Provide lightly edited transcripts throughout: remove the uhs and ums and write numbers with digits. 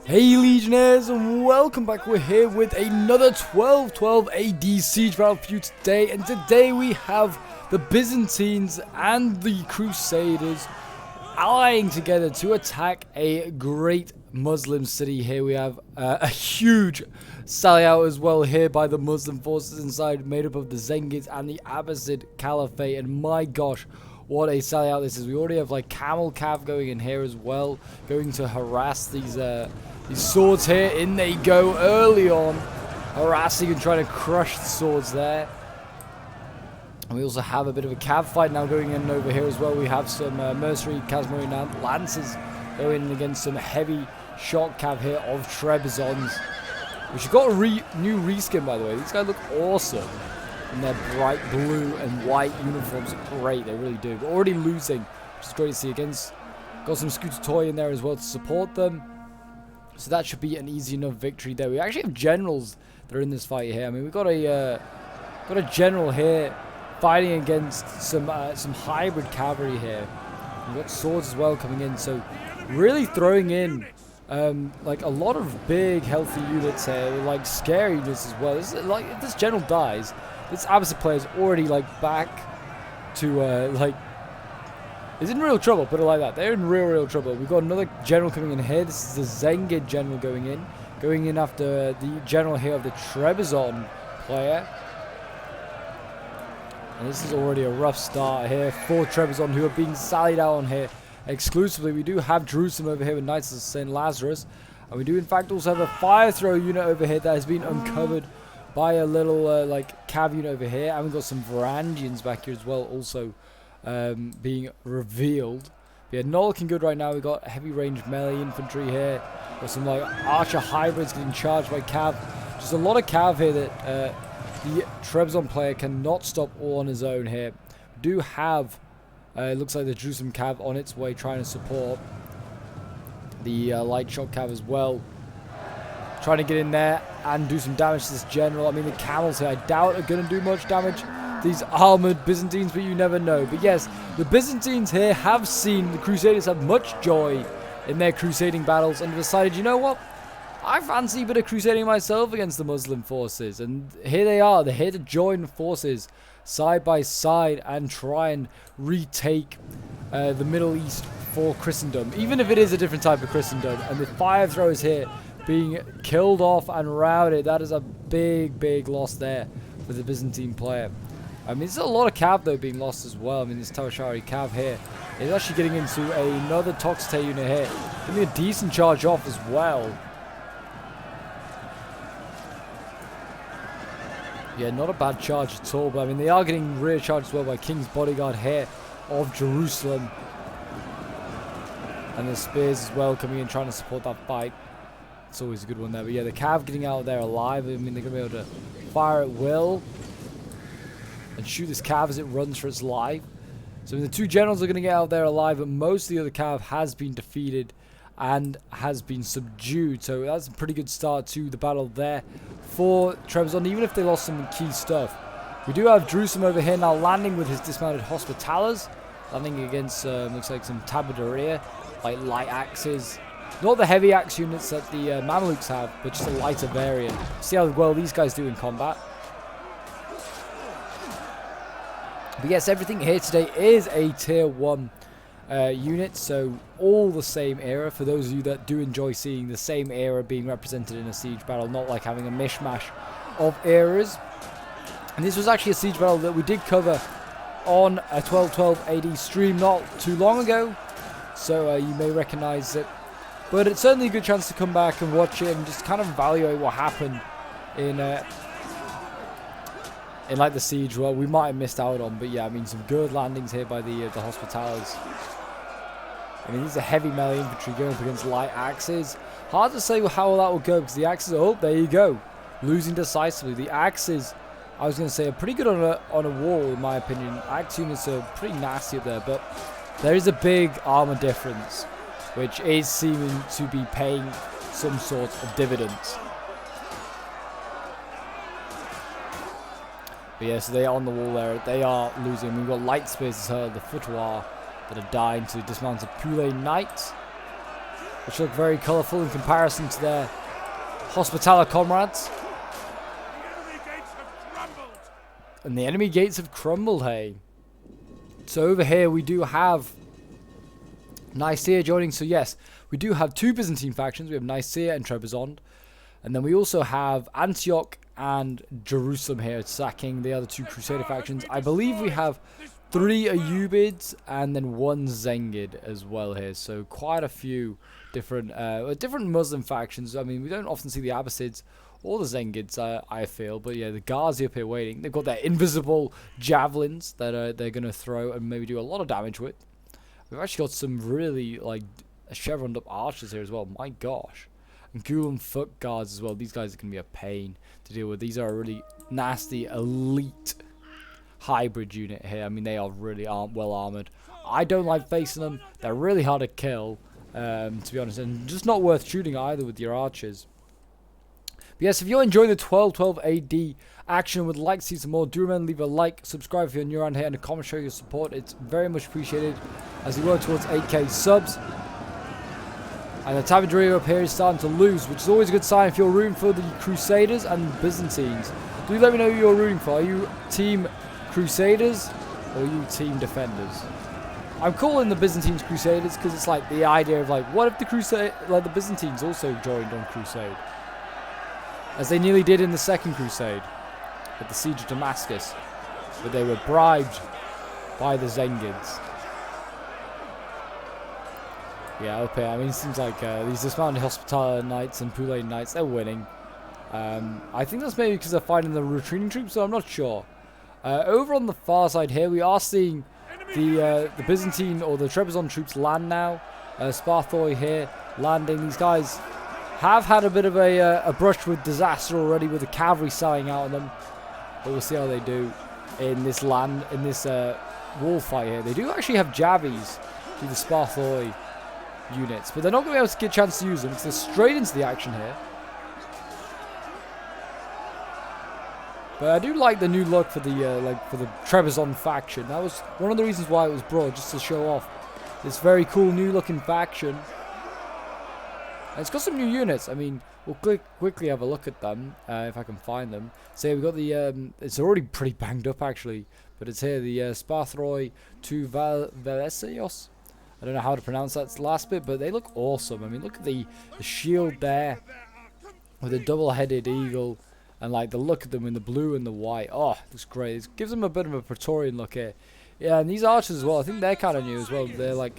Hey Legionnaires, and welcome back. We're here with another 1212 AD siege battle for you today, and today we have the Byzantines and the Crusaders allying together to attack a great Muslim city. Here we have a huge sally out as well here by the Muslim forces inside, made up of the Zengids and the Abbasid Caliphate, and my gosh, what a sally out this is. We already have like camel cav going in here as well, going to harass these swords here. In they go early on, harassing and trying to crush the swords there. And we also have a bit of a cav fight now going in over here as well. We have some mercenary Cavalry lancers going in against some heavy shot cav here of Trebizonds, which have got a new reskin, by the way. These guys look awesome in their bright blue and white uniforms. Great, they really do. We're already losing, which is great to see. Against, got some Scooter Toy in there as well to support them. So that should be an easy enough victory there. We actually have generals that are in this fight here. I mean, we've got a general here fighting against some hybrid cavalry here. We've got swords as well coming in. So really throwing in like a lot of big healthy units here, like scary units as well. This is, like, if this general dies, this Abbasid player is already like back to like, is in real trouble, put it like that. They're in real trouble. We've got another general coming in here. This is the Zengid general going in after the general here of the Trebizond player. And this is already a rough start here for Trebizond, who are being sallied out on here exclusively. We do have Jerusalem over here with Knights of St. Lazarus. And we do in fact also have a fire throw unit over here that has been uncovered by a little like cav unit over here. And we've got some Varangians back here as well, also being revealed. Yeah, not looking good right now. We've got heavy range melee infantry here. Got some like archer hybrids getting charged by cav. Just a lot of cav here that the Trebizond player cannot stop all on his own here. We do have, it looks like the Jerusalem cav on its way trying to support the light shot cav as well. Trying to get in there and do some damage to this general. I mean, the camels here, I doubt are going to do much damage. These armoured Byzantines, but you never know. But yes, the Byzantines here have seen the Crusaders have much joy in their crusading battles and decided, you know what? I fancy a bit of crusading myself against the Muslim forces. And here they are. They're here to join forces side by side and try and retake the Middle East for Christendom. Even if it is a different type of Christendom. And the fire throwers here being killed off and routed. That is a big loss there for the Byzantine player. I mean, there's a lot of cav though being lost as well. I mean, this Tawashari cav here is actually getting into another Toxite unit here. Getting a decent charge off as well. Yeah, not a bad charge at all, but I mean, they are getting rear charged as well by King's Bodyguard here of Jerusalem. And the spears as well coming in, trying to support that fight. It's always a good one there. But yeah, the cav getting out of there alive. I mean, they're going to be able to fire at will and shoot this cav as it runs for its life. So the two generals are going to get out there alive, but most of the other cav has been defeated and has been subdued. So that's a pretty good start to the battle there for Trebizond, even if they lost some key stuff. We do have Jerusalem over here now landing with his dismounted Hospitalers, landing against looks like some Tabaderia, like light axes. Not the heavy axe units that the Mamelukes have, but just a lighter variant. See how well these guys do in combat. But yes, everything here today is a tier 1 unit, so all the same era. For those of you that do enjoy seeing the same era being represented in a siege battle, not like having a mishmash of eras. And this was actually a siege battle that we did cover on a 1212 AD stream not too long ago, so you may recognize it. But it's certainly a good chance to come back and watch it and just kind of evaluate what happened in like the siege. Well, we might have missed out on, but yeah, I mean, some good landings here by the Hospitalers. I mean, these are heavy melee infantry going up against light axes. Hard to say how that will go because the axes, oh, there you go, losing decisively. The axes, I was going to say, are pretty good on a wall in my opinion. Axe units are pretty nasty up there, but there is a big armor difference, which is seeming to be paying some sort of dividends. But yeah, so they are on the wall there. They are losing. We've got light spears as well, the Foutoir, that are dying to dismantle Pule Knights. which look very colourful in comparison to their Hospitaller comrades. And the enemy gates have crumbled, hey. So over here we do have Nicaea joining. So yes, we do have two Byzantine factions. We have Nicaea and Trebizond. And then we also have Antioch and Jerusalem here sacking the other two Crusader factions. I believe we have 3 Ayyubids and then 1 Zengid as well here. So quite a few different Muslim factions. I mean, we don't often see the Abbasids or the Zengids, I feel. But yeah, the Ghazi up here waiting. They've got their invisible javelins that they're going to throw and maybe do a lot of damage with. We've actually got some really, like, chevroned up archers here as well. My gosh. And Gulam foot guards as well. These guys are going to be a pain to deal with. These are a really nasty, elite hybrid unit here. I mean, they are really well armored. I don't like facing them. They're really hard to kill, to be honest. And just not worth shooting either with your archers. But yes, if you're enjoying the 1212 AD action and would like to see some more, do remember to leave a like, subscribe if you're new around here, and a comment showing your support. It's very much appreciated as we work towards 8k subs. And the Cavalry up here is starting to lose, which is always a good sign if you're rooting for the Crusaders and Byzantines. Do let me know who you're rooting for. Are you Team Crusaders or are you Team Defenders? I'm calling the Byzantines Crusaders because it's like the idea of like, what if the Byzantines also joined on Crusade? As they nearly did in the Second Crusade at the Siege of Damascus, but they were bribed by the Zengids. Yeah, up here. I mean, it seems like these dismounted Hospitaller Knights and Poulet Knights, they're winning. I think that's maybe because they're fighting the retreating troops, so I'm not sure. Over on the far side here, we are seeing the Byzantine or the Trebizond troops land now. Sparthoi here landing. These guys have had a bit of a brush with disaster already, with the cavalry selling out on them. But we'll see how they do in this wall fight here. They do actually have Javis through the Sparthoi units, but they're not going to be able to get a chance to use them because they're straight into the action here. But I do like the new look for the Trebizond faction. That was one of the reasons why it was brought, just to show off this very cool new looking faction. And it's got some new units. I mean, we'll quickly have a look at them if I can find them. So we've got the it's already pretty banged up actually, but it's here the Sparthroi to Velesios. I don't know how to pronounce that last bit, but they look awesome. I mean, look at the shield there with a double-headed eagle, and like the look of them in the blue and the white. Oh, it looks great. It gives them a bit of a Praetorian look here. Yeah, and these archers as well, I think they're kind of new as well. They're like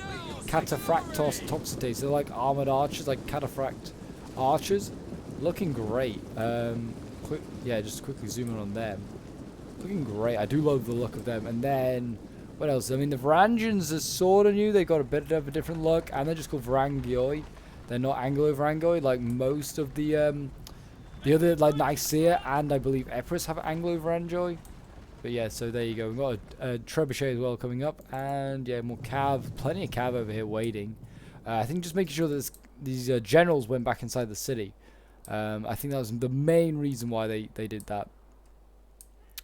Cataphractos Toxitates. They're like armored archers, like cataphract archers. Looking great. Just quickly zoom in on them. Looking great. I do love the look of them. And then what else? I mean, the Varangians are sort of new. They got a bit of a different look, and they're just called Varangioi. They're not Anglo-Varangoi like most of the other, like Nicaea and I believe Epirus have Anglo-Varangoi. But yeah, so there you go. We've got a trebuchet as well coming up, and yeah, more cav, plenty of cav over here waiting. I think just making sure that these generals went back inside the city. I think that was the main reason why they did that.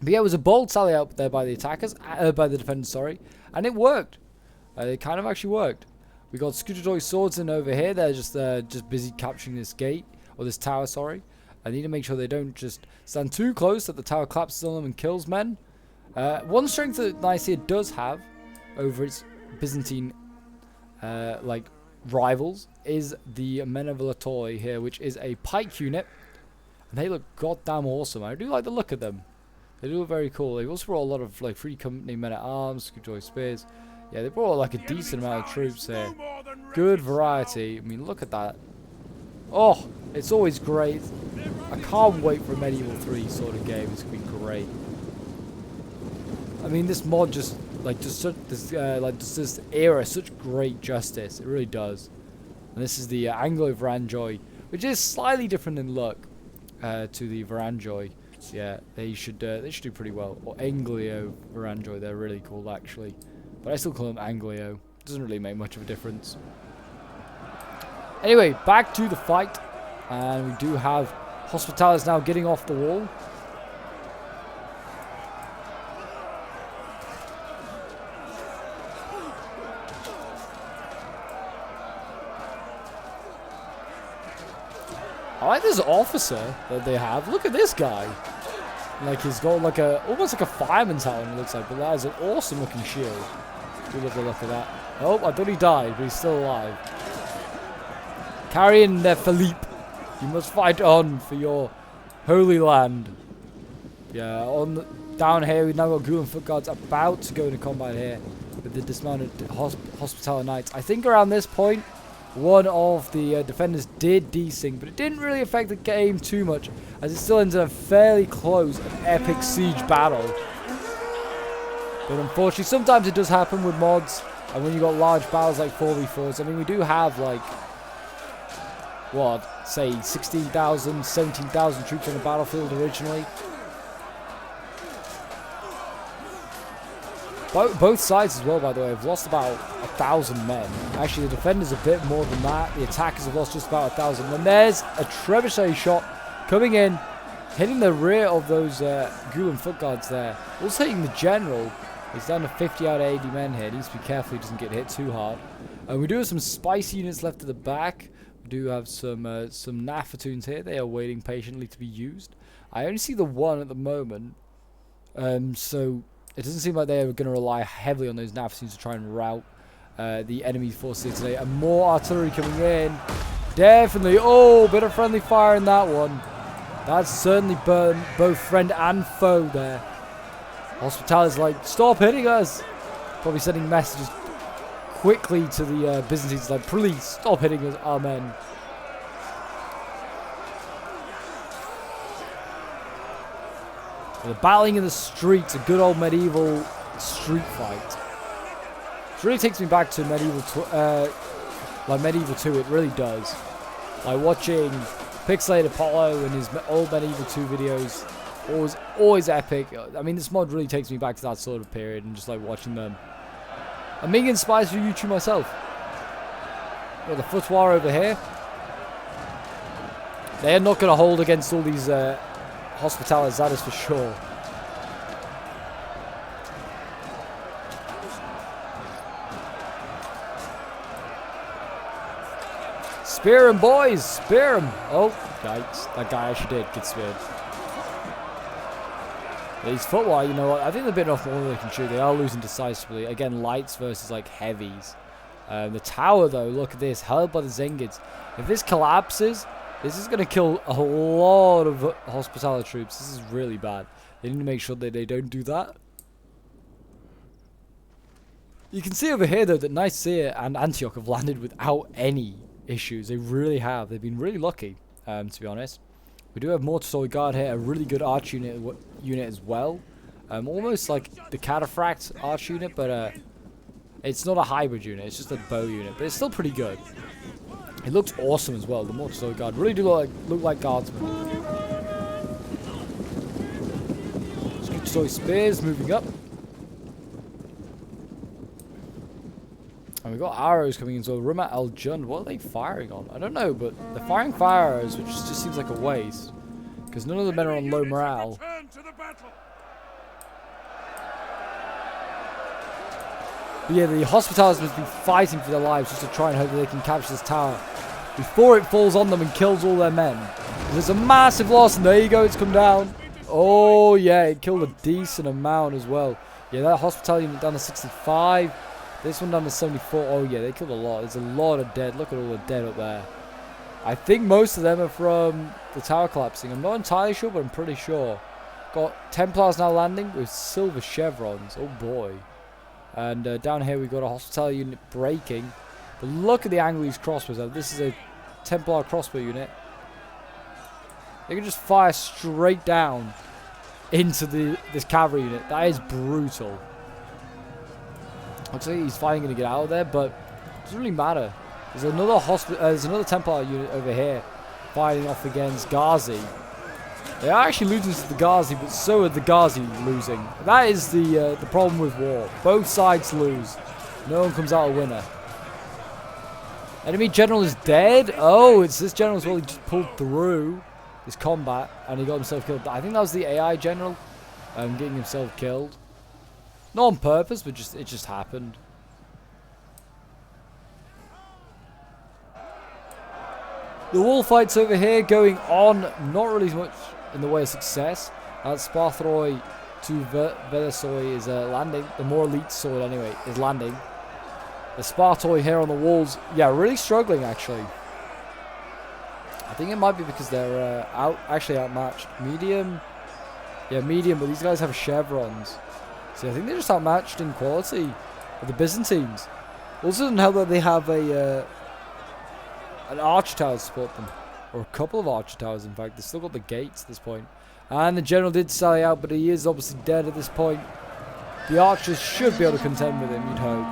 But yeah, it was a bold sally out there by the attackers, by the defenders, sorry, and it worked. It kind of actually worked. We got Scutadoi swordsmen over here. They're just busy capturing this gate, or this tower, sorry. I need to make sure they don't just stand too close that the tower collapses on them and kills men. One strength that Nicaea does have over its Byzantine rivals is the Menevelatoi here, which is a pike unit, and they look goddamn awesome. I do like the look of them. They do look very cool. They also brought a lot of like free company men at arms, Scutadoi spears. Yeah, they brought like a decent amount of troops here. Good variety. I mean, look at that. Oh, it's always great. I can't wait for a Medieval 3 sort of game. It's gonna be great. I mean, this mod just does this era such great justice. It really does. And this is the Anglo-Varangoi, which is slightly different in look to the Varangoi. Yeah, they should do pretty well. Or Anglio-Varangoi, they're really cool actually. But I still call them Anglio. Doesn't really make much of a difference. Anyway, back to the fight. And we do have Hospitallers now getting off the wall. I like this officer that they have. Look at this guy. Like he's got like almost like a fireman's hat, it looks like, but that is an awesome looking shield. Do love the look of that. Oh, I thought he died, but he's still alive. Carry in there, Philippe. You must fight on for your holy land. Yeah, down here we've now got Ghoul and Foot Guards about to go into combat here with the dismounted Hospitaller Knights. I think around this point, one of the defenders did desync, but it didn't really affect the game too much, as it still ended a fairly close and epic siege battle. But unfortunately, sometimes it does happen with mods, and when you got large battles like 4v4s, I mean, we do have like, what, say 16,000, 17,000 troops on the battlefield originally. Both sides as well, by the way, have lost about 1,000 men. Actually, the defenders a bit more than that. The attackers have lost just about 1,000. And there's a trebuchet shot coming in, hitting the rear of those Ghoul and Foot Guards there. Also hitting the general. He's down to 50 out of 80 men here. Needs to be careful he doesn't get hit too hard. And we do have some spicy units left at the back. We do have some Nafatoons here. They are waiting patiently to be used. I only see the one at the moment. So it doesn't seem like they're going to rely heavily on those Nafatoons to try and rout the enemy forces today. And more artillery coming in. Definitely. Oh, bit of friendly fire in that one. That's certainly burned both friend and foe there. Hospitalis like, stop hitting us. Probably sending messages quickly to the Byzantines like, please stop hitting us, our men. They're battling in the streets, a good old medieval street fight. It really takes me back to medieval 2, it really does. Like watching Pixelated Apollo and his old medieval 2 videos, always epic. I mean, this mod really takes me back to that sort of period and just like watching them. I'm being inspired for YouTube myself. Got the Foutoir over here. They are not going to hold against all these Hospitallers, that is for sure. Spear him, boys! Spear him! Oh, yikes. That guy actually did get speared. These Foutoir, you know what? I think they're bit off more than they can chew. They are losing decisively. Again, lights versus like heavies. The tower, though, look at this. Held by the Zengids. If this collapses, this is going to kill a lot of Hospitaller troops. This is really bad. They need to make sure that they don't do that. You can see over here, though, that Nicaea and Antioch have landed without any issues. They really have. They've been really lucky, to be honest. We do have Mortuary Guard here, a really good arch unit as well. Almost like the Cataphract arch unit, but it's not a hybrid unit. It's just a bow unit, but it's still pretty good. It looks awesome as well. The Mortuary Guard really do look like guardsmen. Scootsoy Spears moving up. And we've got arrows coming in, so Rumah Al Jund. What are they firing on? I don't know, but they're firing fire arrows, which just seems like a waste. Because none of the men are on low morale. But yeah, the Hospitallers must be fighting for their lives just to try and hope that they can capture this tower before it falls on them and kills all their men. There's a massive loss, and there you go, it's come down. Oh yeah, it killed a decent amount as well. Yeah, that Hospitaller went down to 65. This one down to 74. Oh yeah, they killed a lot. There's a lot of dead. Look at all the dead up there. I think most of them are from the tower collapsing. I'm not entirely sure, but I'm pretty sure. Got Templars now landing with silver chevrons. Oh boy. And down here we've got a Hospitaller unit breaking. But look at the angle these crossbows have. This is a Templar crossbow unit. They can just fire straight down into this cavalry unit. That is brutal. Looks like he's finally going to get out of there, but it doesn't really matter. There's another Templar unit over here fighting off against Ghazi. They are actually losing to the Ghazi, but so are the Ghazi losing. That is the problem with war. Both sides lose. No one comes out a winner. Enemy general is dead. Oh, it's this general as well. He just pulled through this combat and he got himself killed. I think that was the AI general getting himself killed. Not on purpose, but it just happened. The wall fights over here going on, not really much in the way of success. Sparthroi to Velasoi is landing. The more elite sword anyway is landing. The Spartoi here on the walls, yeah, really struggling actually. I think it might be because they're actually outmatched. Medium, yeah, medium, but these guys have chevrons. So I think they're just outmatched in quality of the Byzantines. Also doesn't help that they have an arch tower to support them. Or a couple of arch towers, in fact. They've still got the gates at this point. And the general did sally out, but he is obviously dead at this point. The archers should be able to contend with him, you'd hope.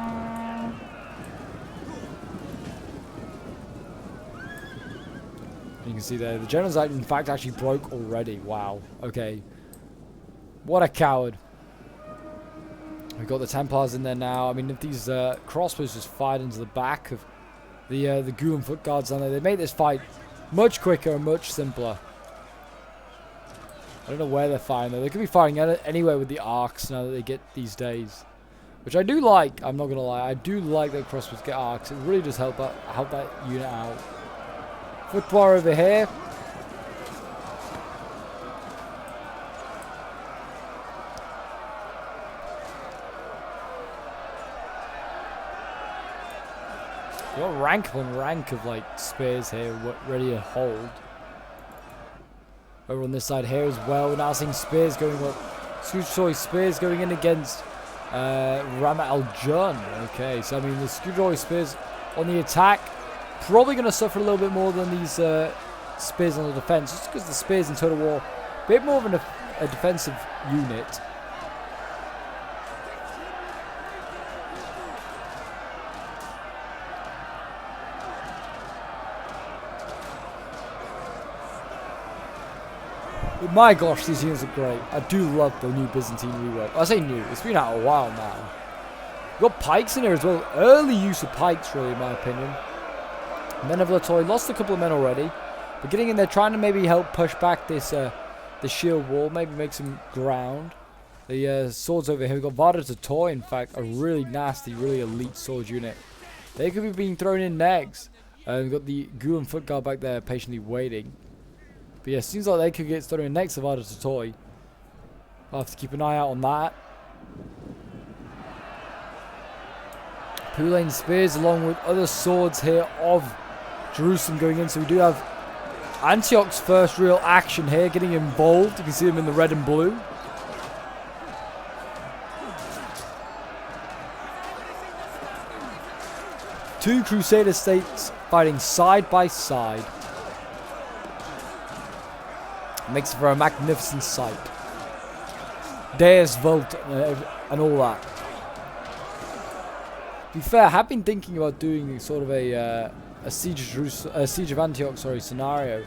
You can see there, the general's in fact actually broke already. Wow. Okay. What a coward. We've got the Templars in there now. I mean, if these crossbows just fired into the back of the Ghoul and Foot Guards down there, they make this fight much quicker and much simpler. I don't know where they're firing though. They could be firing anywhere with the arcs now that they get these days. Which I do like, I'm not going to lie. I do like that crossbows get arcs. It really does help that unit out. Foot bar over here. Got rank upon rank of like spears here ready to hold. Over on this side here as well, we're now seeing spears going up. Screwjoy spears going in against Ramat al-Jun. Okay, so I mean the Screwjoy spears on the attack probably going to suffer a little bit more than these spears on the defense, just because the spears in Total War a bit more of a defensive unit. But my gosh, these units are great. I do love the new Byzantine rework. I say new, it's been out a while now. We've got pikes in here as well. Early use of pikes, really, in my opinion. Men of Latoy lost a couple of men already. But getting in there, trying to maybe help push back this the shield wall. Maybe make some ground. The swords over here. We've got Vada Toy, in fact. A really nasty, really elite sword unit. They could be being thrown in next. We've got the Ghoul and Foot Guard back there patiently waiting. But yeah, seems like they could get thrown in next to Vada Toy. I'll have to keep an eye out on that. Poulain Spears along with other swords here of Jerusalem going in. So we do have Antioch's first real action here, getting involved. You can see them in the red and blue. Two Crusader states fighting side by side. Makes for a magnificent sight. Deus Vult and all that. To be fair, I have been thinking about doing sort of a siege of Antioch, scenario,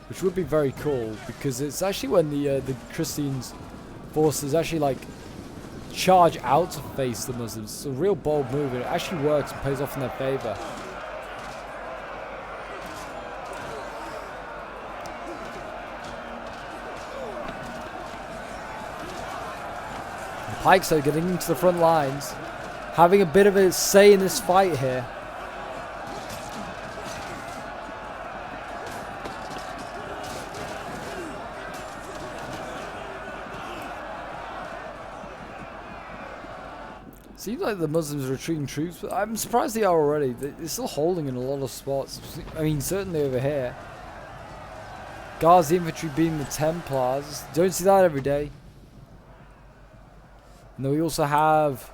which would be very cool because it's actually when the Christians forces actually like charge out to face the Muslims. It's a real bold move and it actually works and pays off in their favor. The Pikes are getting into the front lines, having a bit of a say in this fight here. Seems like the Muslims are retreating troops, but I'm surprised they are already. They're still holding in a lot of spots. I mean, certainly over here. Guards the infantry beating the Templars. Don't see that every day. And then we also have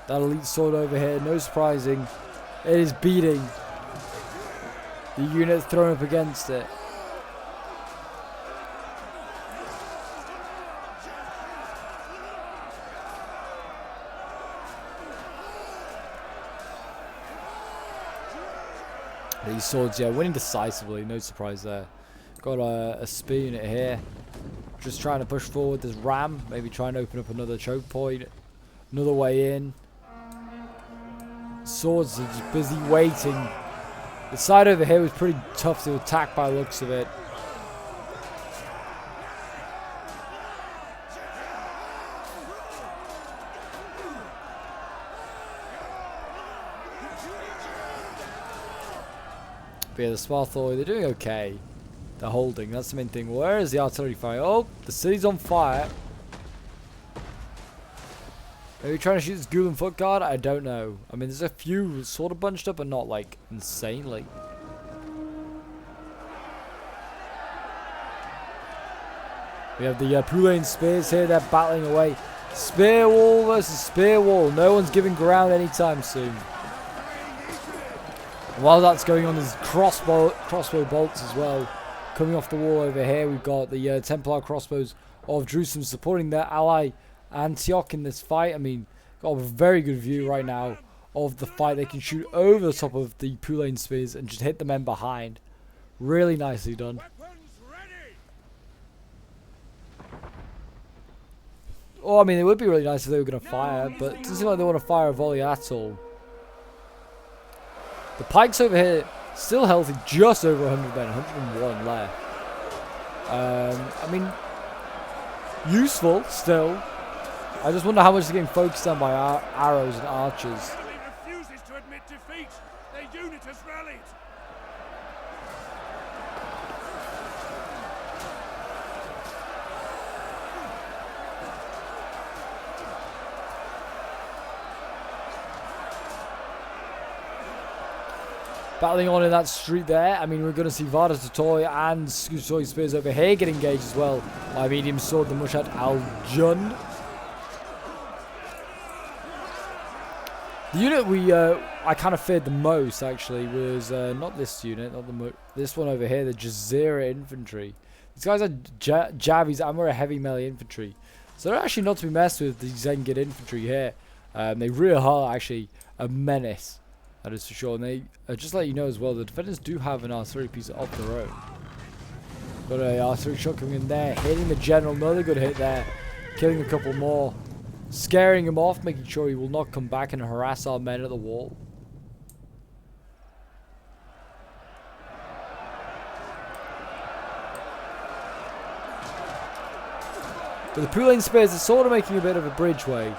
that elite sword over here. No surprising. It is beating the unit thrown up against it. These swords, yeah, winning decisively. No surprise there. Got a spear unit here. Just trying to push forward this ram. Maybe try and open up another choke point. Another way in. Swords are just busy waiting. The side over here was pretty tough to attack by the looks of it. But yeah, the Sparthoi, they're doing okay. They're holding, that's the main thing. Where is the artillery fire? Oh, the city's on fire. Are you trying to shoot this Gulen foot guard? I don't know. I mean, there's a few sort of bunched up, but not like insanely. We have the Pulain spears here. They're battling away. Spear wall versus spear wall. No one's giving ground anytime soon. And while that's going on, there's crossbow bolts as well. Coming off the wall over here, we've got the Templar crossbows of Jerusalem supporting their ally Antioch in this fight. I mean, got a very good view right now of the fight. They can shoot over the top of the Pulain spears and just hit the men behind. Really nicely done. Oh, I mean, it would be really nice if they were going to fire, but it doesn't seem like they want to fire a volley at all. The pikes over here, still healthy, just over 100 men, 101 left. I mean, useful still. I just wonder how much they're getting focused on by arrows and archers. Refuses to admit defeat. Their unit has rallied. Battling on in that street there. I mean, we're going to see Vada Totoy and Skutoy spears over here get engaged as well by medium sword, the Mushat Al-Jund. The unit I kind of feared the most, actually, was not this unit, not this one over here, the Jazeera Infantry. These guys are Javis, and we're a heavy melee infantry. So they're actually not to be messed with, the Zengid Infantry here. They really are actually a menace. That is for sure. And they just let you know as well, the defenders do have an artillery piece of their own. Got an artillery shot coming in there, hitting the general. Another good hit there, killing a couple more, scaring him off, making sure he will not come back and harass our men at the wall. But the Pulain spears are sort of making a bit of a bridgeway.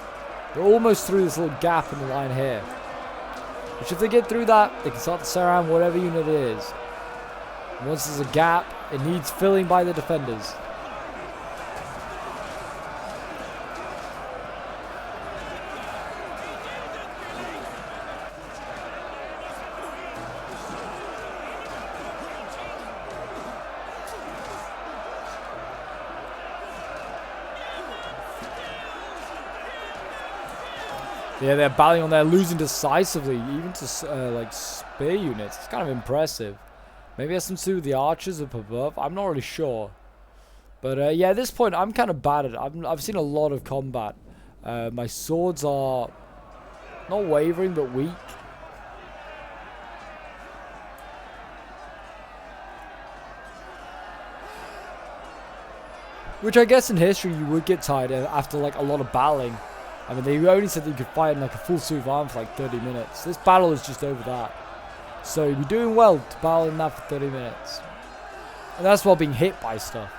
They're almost through this little gap in the line here. Which if they get through that, they can start to surround whatever unit it is. And once there's a gap, it needs filling by the defenders. Yeah, they're battling on there, losing decisively, even to like spear units. It's kind of impressive. Maybe it has something to do with the archers up above. I'm not really sure. But yeah, at this point, I'm kind of bad at it. I've seen a lot of combat. My swords are not wavering, but weak. Which I guess in history you would get tired of after like a lot of battling. I mean, they only said that you could fight in like a full suit of armor for like 30 minutes. This battle is just over that. So you'd be doing well to battle in that for 30 minutes. And that's while being hit by stuff.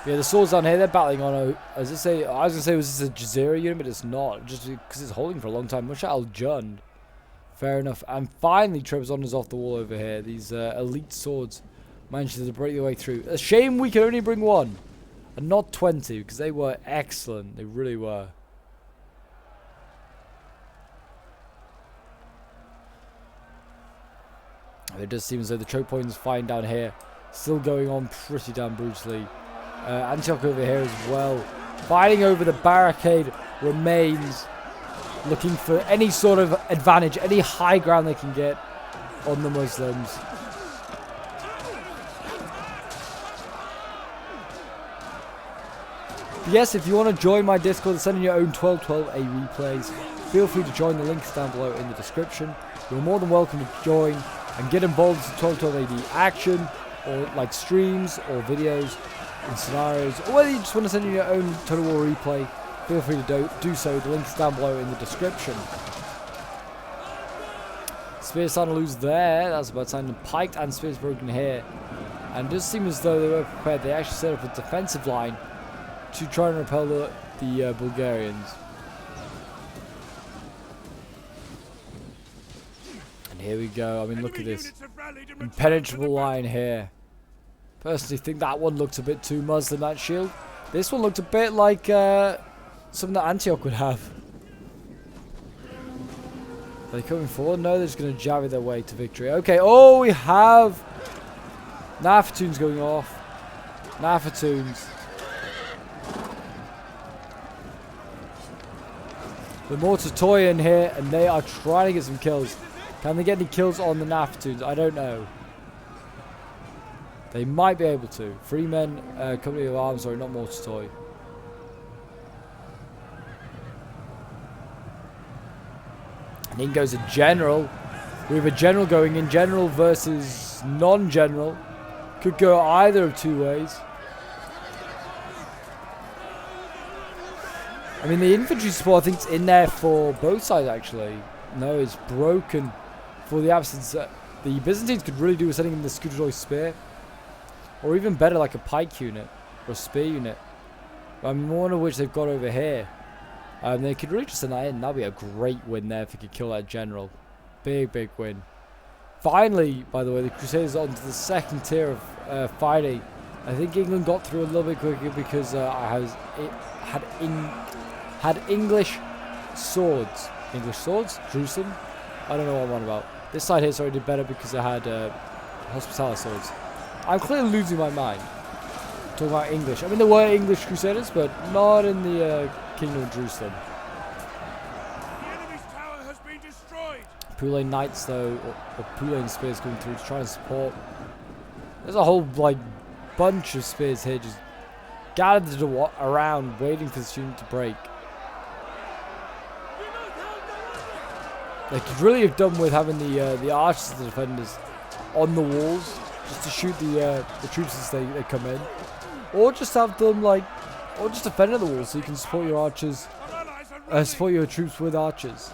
Yeah, the swords down here, they're battling on a... As I say, I was going to say, was this a Jazeera unit, but it's not. Just because it's holding for a long time. Much Al-Jund. Fair enough. And finally, Trebizond is off the wall over here. These elite swords managed to break their way through. A shame we could only bring one. And not 20, because they were excellent. They really were. It does seem as though the choke point is fine down here. Still going on pretty damn brutally. Antioch over here as well. Fighting over the barricade remains. Looking for any sort of advantage, any high ground they can get on the Muslims. Yes, if you want to join my Discord and send in your own 1212A replays, feel free to join. The links down below in the description. You're more than welcome to join and get involved in 1212AD action, or like streams or videos and scenarios, or whether you just want to send in your own Total War replay. Feel free to do so. The link is down below in the description. Spears starting to lose there. That's about time. Piked and spears broken here. And it does seem as though they were prepared. They actually set up a defensive line to try and repel the Bulgarians. And here we go. I mean, look at this impenetrable line here. Personally, think that one looked a bit too Muslim, that shield. This one looked a bit like something that Antioch would have. Are they coming forward? No, they're just going to jabber their way to victory. Okay, oh, we have Nafatoons going off. Nafatoons. The Mortar in here, and they are trying to get some kills. Can they get any kills on the Nafatoons? I don't know. They might be able to. 3 men, company of arms, sorry, not Mortar. And in goes a general. We have a general going in. General versus non-general. Could go either of 2 ways. I mean, the infantry support, I think, is in there for both sides, actually. No, it's broken for the absence. The Byzantines could really do with sending in the Scudetoi spear. Or even better, like a pike unit. Or a spear unit. One of which they've got over here. They could really just send that in. That would be a great win there if they could kill that general. Big, big win. Finally, by the way, the Crusaders are onto the second tier of fighting. I think England got through a little bit quicker because had English swords. English swords? Jerusalem? I don't know what I'm on about. This side here, sorry, did better because I had hospitality swords. I'm clearly losing my mind. Talking about English. I mean, there were English Crusaders, but not in the Kingdom of Jerusalem. The enemy's tower has been destroyed. Pulain Knights, though, or Pulain Spears coming through to try and support. There's a whole, like, bunch of spears here just gathered around, waiting for this unit to break. They could really have done with having the archers and the defenders on the walls, just to shoot the troops as they come in. Or just have them, like, or just defend at the wall so you can support your archers, support your troops with archers.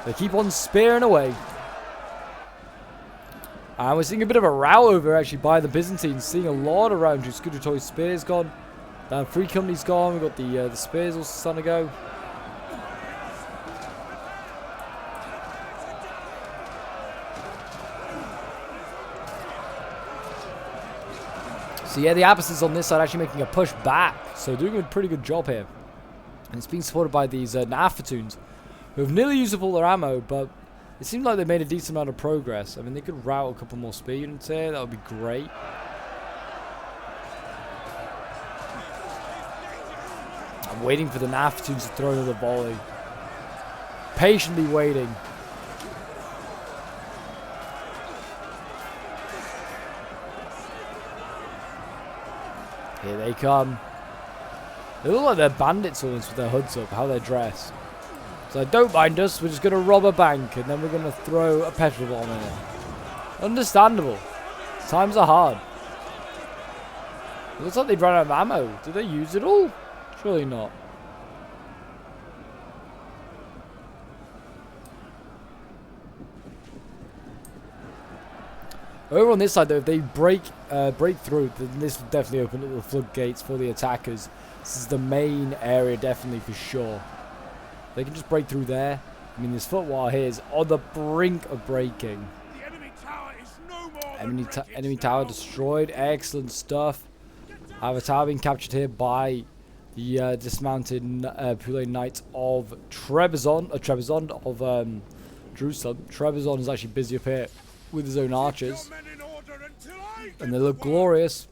They keep on spearing away. And we're seeing a bit of a row over actually by the Byzantines. Seeing a lot around you. Scudetoi spears gone. Down 3 companies gone. We've got the spears also starting to go. So yeah, the Abbasids on this side actually making a push back. So doing a pretty good job here. And it's being supported by these Nafatoons, who have nearly used up all their ammo, but it seems like they made a decent amount of progress. I mean, they could route a couple more spear units here. That would be great. I'm waiting for the Nafatoons to throw another volley. Patiently waiting. Here they come. They look like they're bandits almost with their hoods up, how they're dressed. So don't mind us, we're just going to rob a bank and then we're going to throw a petrol bomb in it. Understandable. Times are hard. It looks like they've run out of ammo. Did they use it all? Surely not. Over on this side though, if they break through, then this will definitely open up the floodgates for the attackers. This is the main area definitely for sure. They can just break through there. I mean, this footwall here is on the brink of breaking. The enemy tower is no more Enemy tower destroyed. Excellent stuff. Have a tower being captured here by the dismounted Pulain Knights of Trebizond of Jerusalem. Trebizond is actually busy up here with his own archers. And they look glorious.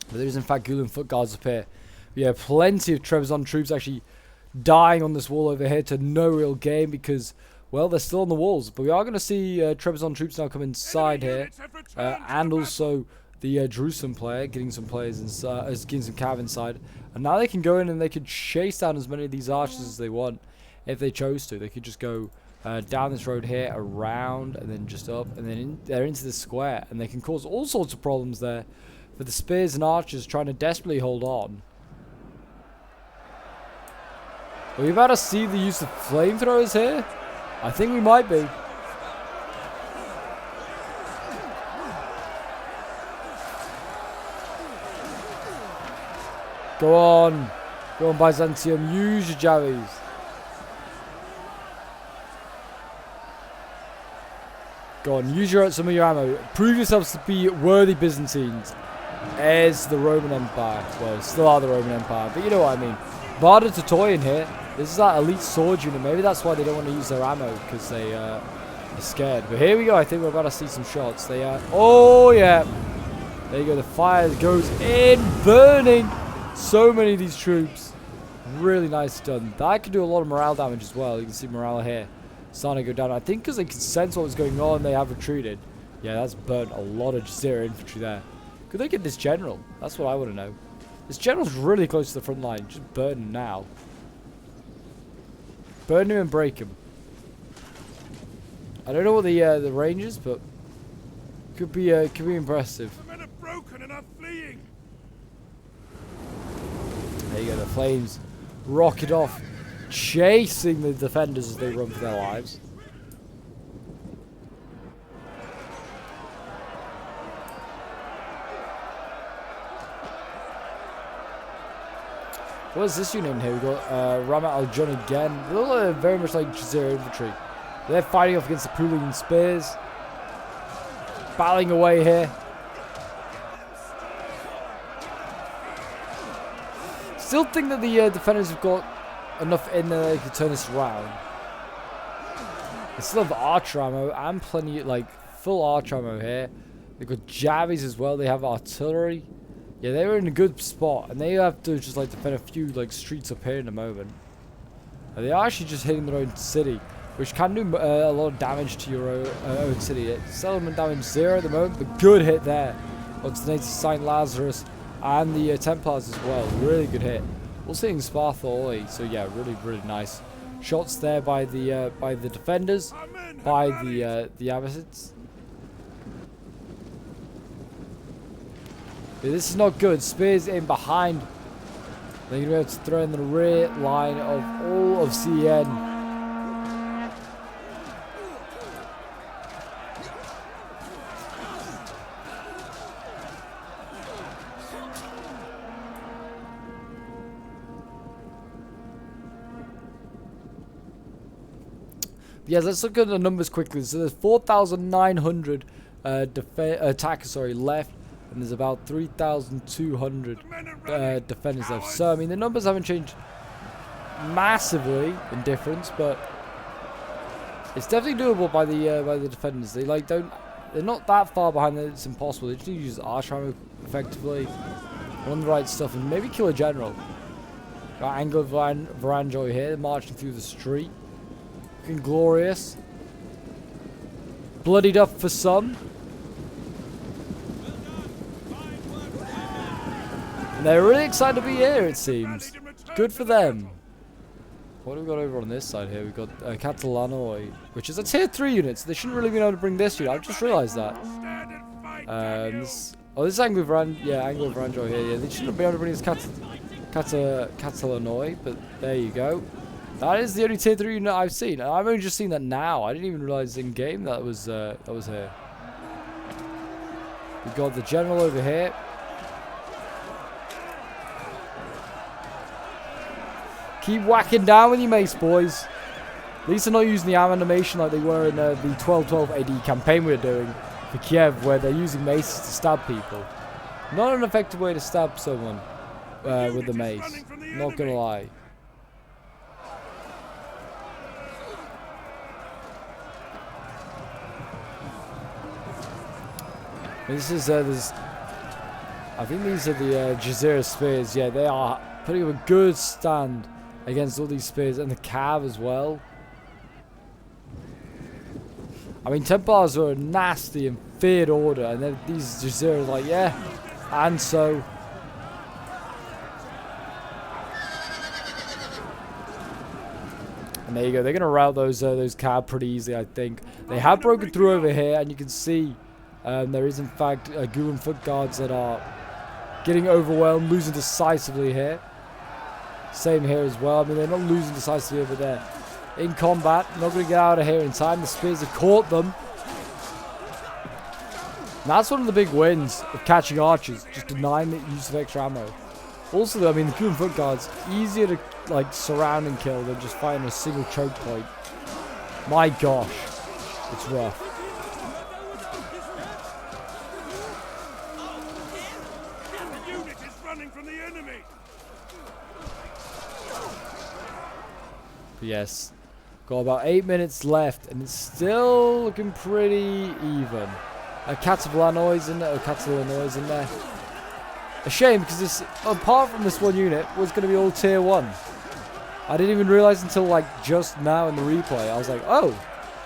But there is in fact Gulen foot guards up here. Yeah, plenty of Trebizond troops actually dying on this wall over here to no real gain because, well, they're still on the walls. But we are going to see Trebizond troops now come inside here. And also the Jerusalem player getting some players inside, getting some cav inside. And now they can go in and they could chase down as many of these archers as they want if they chose to. They could just go down this road here, around, and then just up, and then they're into the square. And they can cause all sorts of problems there for the spears and archers trying to desperately hold on. Are we about to see the use of flamethrowers here? I think we might be. Go on. Go on, Byzantium. Use your javelins. Go on. Use some of your ammo. Prove yourselves to be worthy Byzantines. As the Roman Empire. Well, still are the Roman Empire. But you know what I mean. Barda to toy in here. This is that elite sword unit. Maybe that's why they don't want to use their ammo. Because they're scared. But here we go. I think we're about to see some shots. They are... Oh, yeah. There you go. The fire goes in. Burning. So many of these troops. Really nice done. That could do a lot of morale damage as well. You can see morale here starting to go down. I think because they can sense what was going on, they have retreated. Yeah, that's burnt a lot of Jazeera infantry there. Could they get this general? That's what I want to know. This general's really close to the front line. Just burn him now. Burn him and break him. I don't know what the range is, but could be impressive. The men are broken and are fleeing. There you go, the flames rocket off, chasing the defenders as they run for their lives. What is this unit in here? We've got Ramat al-Jun again. They look very much like Jazeera infantry. They're fighting off against the Pulian spears. Battling away here. Still think that the defenders have got enough in there they can turn this around. They still have archer ammo and plenty, like, full archer ammo here. They've got javies as well. They have artillery. Yeah, they were in a good spot, and they have to just like defend a few like streets up here in a moment. And they are actually just hitting their own city, which can do a lot of damage to your own city. It's settlement damage 0 at the moment, but good hit there. Onto the natives Saint Lazarus and the Templars as well. Really good hit. Also hitting Sparta early, so yeah, really nice shots there by the defenders, by the Abbasids. Yeah, this is not good. Spears in behind. They're going to be able to throw in the rear line of all of CN. Yes, let's look at the numbers quickly. So there's 4,900 attackers left. And there's about 3,200 defenders left. So, I mean, the numbers haven't changed massively in difference, but it's definitely doable by the defenders. They they're not that far behind that it's impossible. They just need to use archer ammo effectively, run the right stuff, and maybe kill a general. Got Anglo Varangioi here, marching through the street, looking glorious. Bloodied up for some. And they're really excited to be here, it seems. Good for them. What do we got over on this side here? We've got Catalanoi, which is a tier 3 unit, so they shouldn't really be able to bring this unit. I've just realised that. This is Anglo Varangioi here. Yeah, they shouldn't be able to bring this Catalanoi, but there you go. That is the only tier 3 unit I've seen. And I've only just seen that now. I didn't even realise in game that was here. We've got the general over here. Keep whacking down with your mace, boys. At least they're not using the arm animation like they were in the 1212 AD campaign we were doing for Kiev, where they're using maces to stab people. Not an effective way to stab someone with the mace. Not gonna lie. This is I think these are the Jazeera spears. Yeah, they are putting up a good stand against all these spears, and the Cav as well. I mean, Templars are a nasty and feared order, and then these Jazeera are like, yeah, and so. And there you go. They're gonna rout those Cav pretty easily, I think. They have broken through over here, and you can see there is in fact Gulen foot guards that are getting overwhelmed, losing decisively here. Same here as well. I mean, they're not losing decisively over there. In combat, not going to get out of here in time. The spears have caught them. And that's one of the big wins of catching archers, just denying the use of extra ammo. Also, though, I mean, the Cuban foot guards, easier to like surround and kill than just fighting a single choke point. My gosh, it's rough. The unit is running from the enemy. But yes, got about 8 minutes left, and it's still looking pretty even. Catalanoi's in there. A shame, because this, apart from this one unit, was going to be all tier 1. I didn't even realize until like just now in the replay. I was like, oh,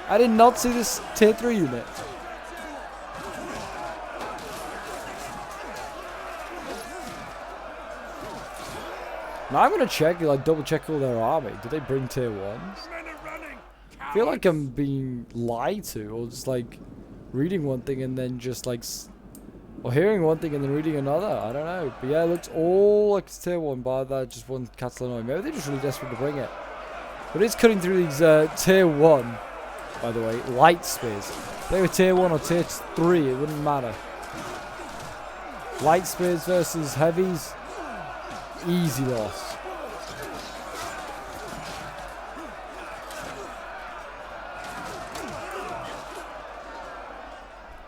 I did not see this tier 3 unit. Now I'm going to check, like double check all their army. Did they bring tier 1s? I feel like I'm being lied to, or just like reading one thing and then just like, or hearing one thing and then reading another. I don't know. But yeah, it looks all like it's tier 1 by that just one Catalanoid. Maybe they're just really desperate to bring it. But it's cutting through these tier 1, by the way, light spears. If they were tier 1 or tier 3, it wouldn't matter. Light spears versus heavies, easy loss.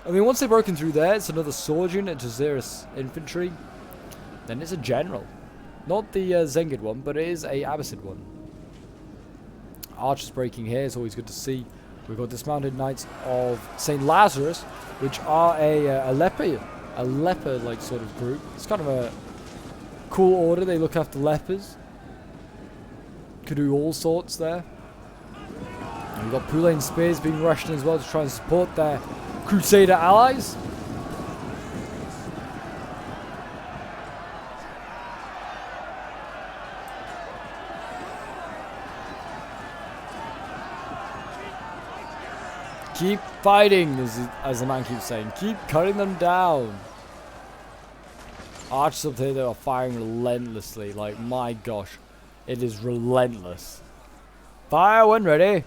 I mean, once they've broken through there, it's another sword unit, Jazeera's infantry. Then it's a general. Not the Zengid one, but it is a Abbasid one. Archers breaking here is always good to see. We've got dismounted knights of St. Lazarus, which are a leper like sort of group. It's kind of a cool order. They look after lepers. Could do all sorts there. And we've got Pulain spears being rushed in as well to try and support their Crusader allies. Keep fighting, as the man keeps saying. Keep cutting them down. Archers up here, they are firing relentlessly. Like, my gosh. It is relentless. Fire when ready.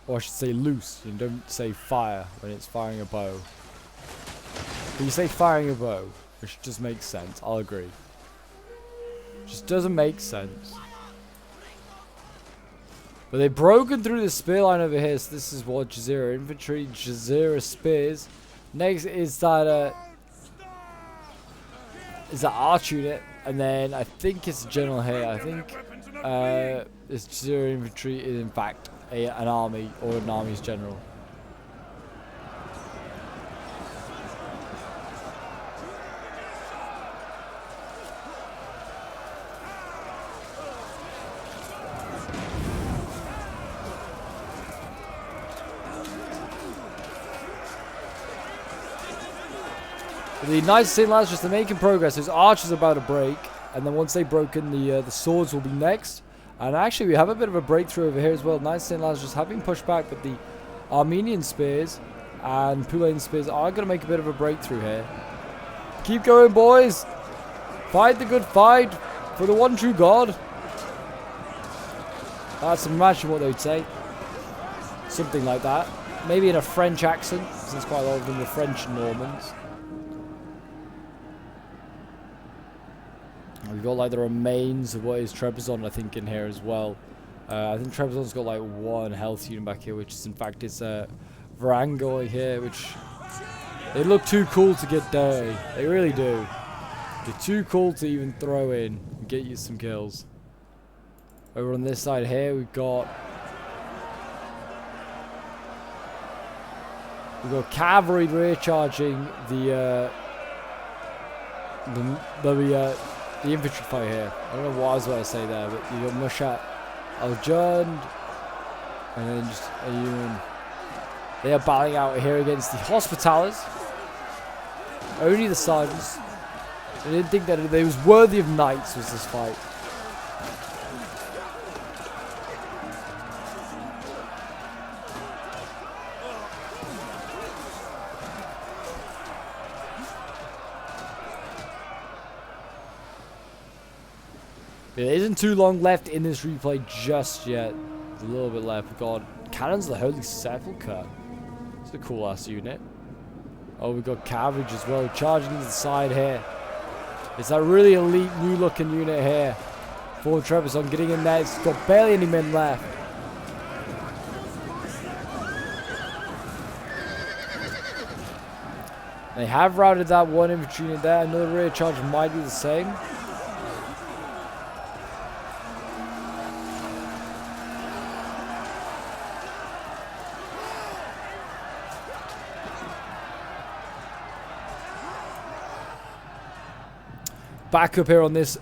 Or I should say loose. You don't say fire when it's firing a bow. But you say firing a bow, which just makes sense. I'll agree. Just doesn't make sense. But they've broken through the spear line over here. So this is what Jazeera infantry, Jazeera spears. Next is that arch unit, and then I think it's a general here. I think this Jazeera infantry is in fact an army, or an army's general. The Knights of St. Lazarus, they're making progress. There's archers about to break, and then once they've broken, the swords will be next. And actually, we have a bit of a breakthrough over here as well. Knights of St. Lazarus have been pushed back, but the Armenian spears and Pulain spears are going to make a bit of a breakthrough here. Keep going, boys. Fight the good fight for the one true God. That's imagine what they'd say. Something like that. Maybe in a French accent, since quite a lot of them were French Normans. We've got like the remains of what is Trebizond, I think, in here as well. I think Trebizond's got like one health unit back here, which is in fact it's Varangoi here, which they look too cool to get dirty. They really do. They're too cool to even throw in and get you some kills. Over on this side here, we've got cavalry rear charging the infantry fight here. I don't know what I was about to say there, but you got Mushat Al-Jund, and then just Ayun. They are battling out here against the Hospitallers. Only the Sergeants. I didn't think that they was worthy of knights, was this fight. There isn't too long left in this replay just yet. There's a little bit left. We've got Cannons of the Holy Sepulchre. It's a cool ass unit. Oh, we've got Cavalry as well, charging to the side here. It's that really elite new looking unit here. For Trebizond getting in there. It's got barely any men left. They have routed that one infantry unit there. Another rear charge might be the same. Back up here on this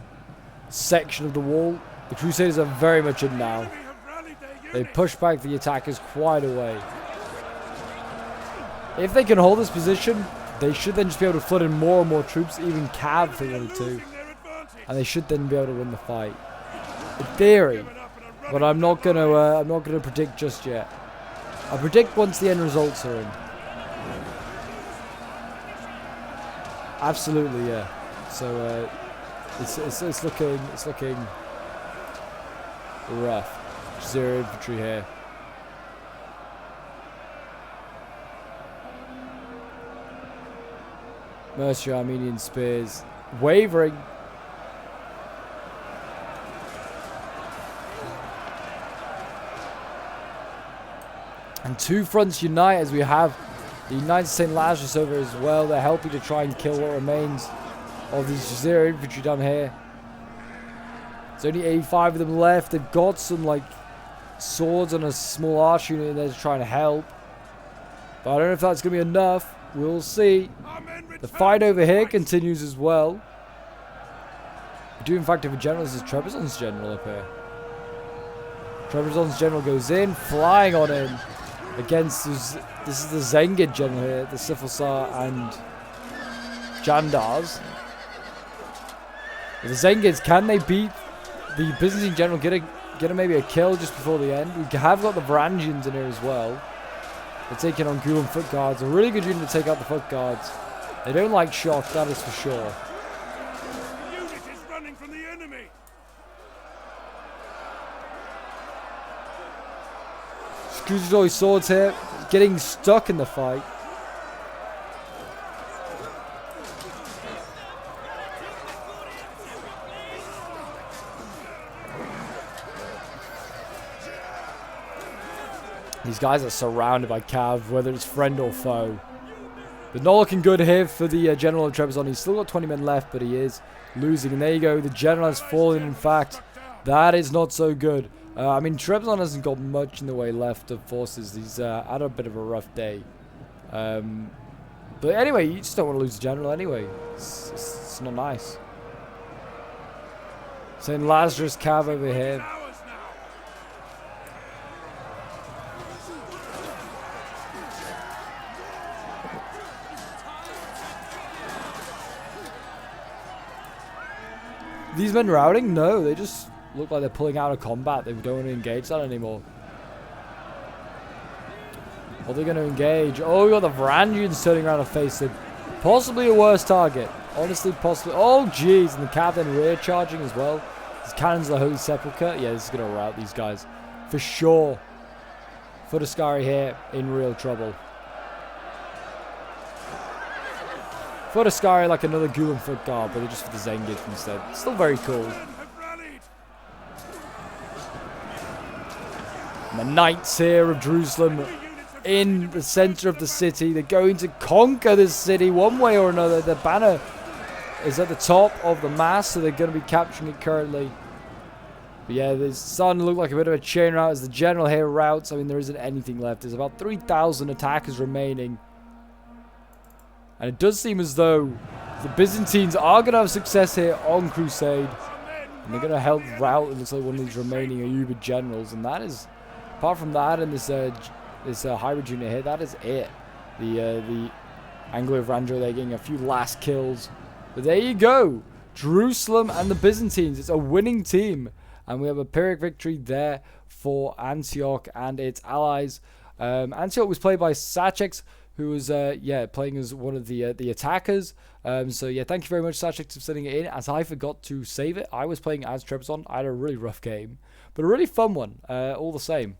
section of the wall. The Crusaders are very much in now. They push back the attackers quite a way. If they can hold this position, they should then just be able to flood in more and more troops, even cav if they wanted to. And they should then be able to win the fight. In theory. But I'm not gonna predict just yet. I predict once the end results are in. Absolutely, yeah. So it's looking rough. Zero infantry here. Mercenary Armenian spears wavering. And two fronts unite as we have the United St. Lazarus over as well. They're helping to try and kill what remains of these Jazeera infantry down here. There's only 85 of them left. They've got some like swords and a small arch unit in there to try and help. But I don't know if that's going to be enough. We'll see. The fight over here continues as well. We do in fact have a general. This is Trebizond's general up here. Trebizond's general goes in, flying on in against this is the Zengid general here, the Sifilsar and Jandars. The Zengids, can they beat the Byzantine general, get maybe a kill just before the end? We have got the Varangians in here as well. They're taking on Gulen foot guards. A really good unit to take out the foot guards. They don't like shock, that is for sure. The unit is running from the enemy. Screwjoy swords here, getting stuck in the fight. These guys are surrounded by cav, whether it's friend or foe. But not looking good here for the general of Trebizond. He's still got 20 men left, but he is losing. And there you go, the general has fallen. In fact, that is not so good. I mean, Trebizond hasn't got much in the way left of forces. He's had a bit of a rough day. But anyway, you just don't want to lose the general anyway. It's not nice. St. Lazarus cav over here. These men routing? No, they just look like they're pulling out of combat. They don't want to engage that anymore. What are they going to engage? Oh, we got the Varangians turning around and facing. Possibly a worse target. Honestly, possibly. Oh, jeez. And the cav then rear charging as well. These cannons of the Holy Sepulchre. Yeah, this is going to rout these guys. For sure. Footaskari here in real trouble. Footaskari like another Gulen foot guard, but they're just for the Zengids instead. Still very cool. And the Knights here of Jerusalem in the center of the city. They're going to conquer this city one way or another. The banner is at the top of the mast, so they're going to be capturing it currently. But yeah, it's starting to look like a bit of a chain rout as the general here routs. I mean, there isn't anything left. There's about 3,000 attackers remaining. And it does seem as though the Byzantines are going to have success here on Crusade. And they're going to help rout, it looks like, one of these remaining Ayubid generals. And that is, apart from that and this hybrid unit here, that is it. The Anglo-Varangians, they're getting a few last kills. But there you go. Jerusalem and the Byzantines. It's a winning team. And we have a Pyrrhic victory there for Antioch and its allies. Antioch was played by Sachex, who was playing as one of the attackers. So yeah, thank you very much, Sachex, for sending it in. As I forgot to save it, I was playing as Trebizond. I had a really rough game, but a really fun one, all the same.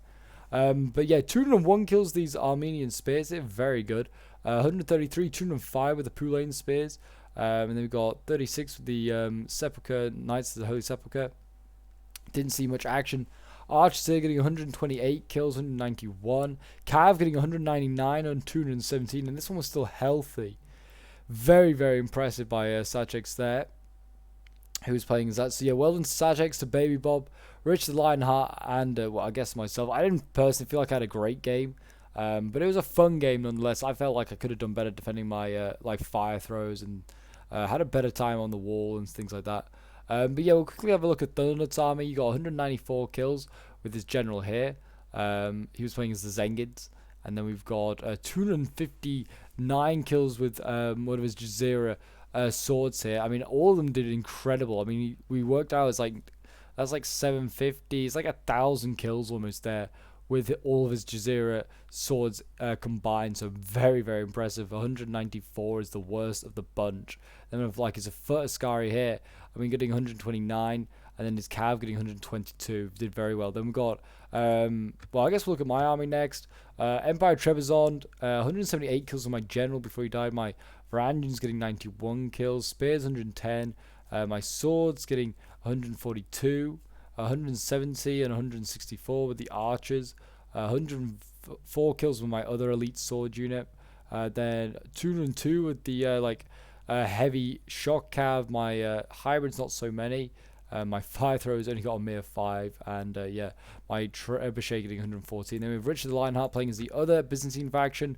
But yeah, 201 kills these Armenian spears. They're very good. 133, 205 with the Pulain spears. And then we've got 36 with the Sepulchre, Knights of the Holy Sepulchre. Didn't see much action. Archers here getting 128 kills, 191. Cav getting 199 on 217, and this one was still healthy. Very, very impressive by Sachex there, who was playing as that. So yeah, well done to Sachex, to Baby Bob, Rich the Lionheart, and well, I guess myself. I didn't personally feel like I had a great game, but it was a fun game nonetheless. I felt like I could have done better defending my like fire throws, and had a better time on the wall and things like that. But yeah, we'll quickly have a look at Thunder's army. You got 194 kills with his general here. He was playing as the Zengids. And then we've got 259 kills with one of his Jazeera swords here. I mean, all of them did incredible. I mean, we worked out that's like 750. It's like 1,000 kills almost there with all of his Jazeera swords combined. So very, very impressive. 194 is the worst of the bunch. Then we have like his Askari here. I mean, getting 129, and then his Cav getting 122. Did very well. Then we got, well, I guess we'll look at my army next. Empire Trebizond, 178 kills on my general before he died. My Varangians getting 91 kills. Spears 110. My swords getting 142. 170 and 164 with the archers. 104 kills with my other elite sword unit. Then 202 with the heavy shock cav. My hybrids not so many. My fire throwers only got a mere 5, and yeah, my trebuchet getting 114. Then we have Richard the Lionheart playing as the other Byzantine faction.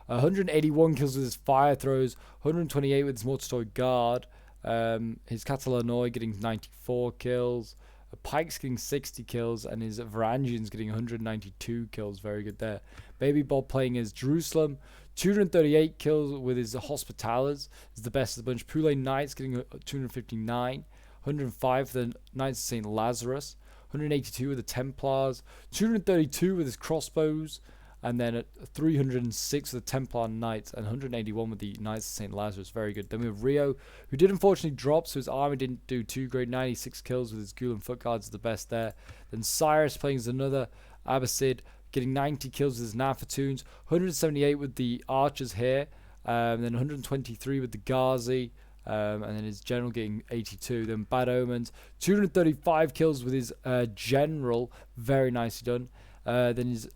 181 kills with his fire throws. 128 with his Mortatory Guard. His Catalanoi getting 94 kills. Pike's getting 60 kills, and his Varangians getting 192 kills. Very good there. Baby Bob playing as Jerusalem. 238 kills with his Hospitalers. Is the best of the bunch. Pulain Knights getting 259. 105 for the Knights of St. Lazarus. 182 with the Templars. 232 with his crossbows. And then at 306 with the Templar Knights, and 181 with the Knights of St. Lazarus. Very good. Then we have Rio, who did unfortunately drop, so his army didn't do too great. 96 kills with his Gulen Foot Guards is the best there. Then Cyrus playing as another Abbasid, getting 90 kills with his Nafatoons. 178 with the Archers here. And then 123 with the Ghazi. And then his general getting 82. Then Bad Omens, 235 kills with his general. Very nicely done. Then his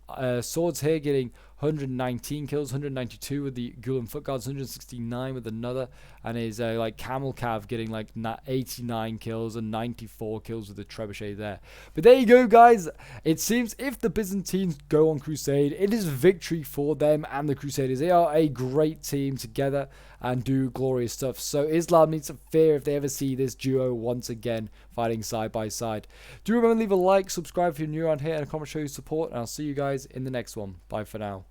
swords here getting 119 kills, 192 with the Gulen Foot Guards, 169 with another, and his like Camel Cav getting like 89 kills and 94 kills with the trebuchet there. But there you go, guys. It seems if the Byzantines go on crusade, it is victory for them and the Crusaders. They are a great team together and do glorious stuff. So Islam needs to fear if they ever see this duo once again fighting side by side. Do remember to leave a like, subscribe if you're new around here, and a comment show your support, and I'll see you guys in the next one. Bye for now.